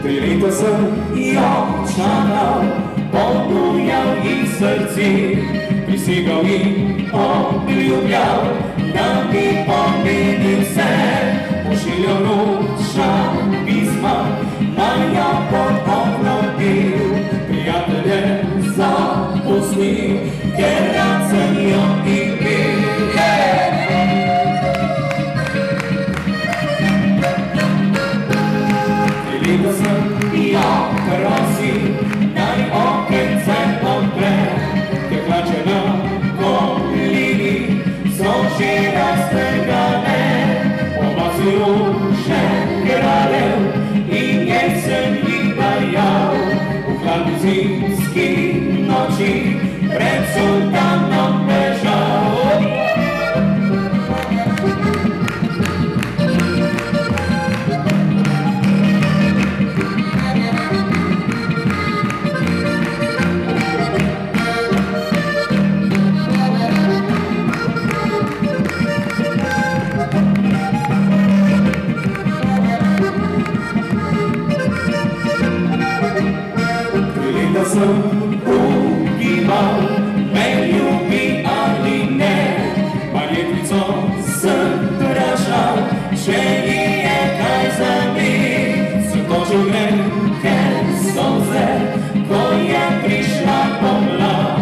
Прилита съм и обчана, подуял и сърци, присигал и облюбял, да ми помени се, пошиляно шал писма, моя подобнотил, приятеле запусни, керят съм я и бил. Прилита съм и окроси, най-окенце отпред, теклаче на колини, сочи разтегане, обази ушен градел и не съм и баял, у хладни зимски ночи пред султаном бежал. Да съм угибал, ме люби, али не, моето лицо съм държал, че ни е кай ми, светочил грехен сълзе, кой е пришла помла,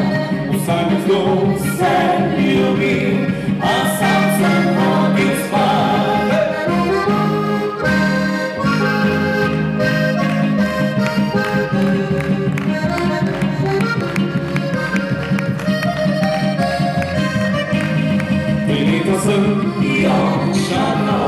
усамец го се люби, а сам съм ходил спал. Прилита съм и обчана,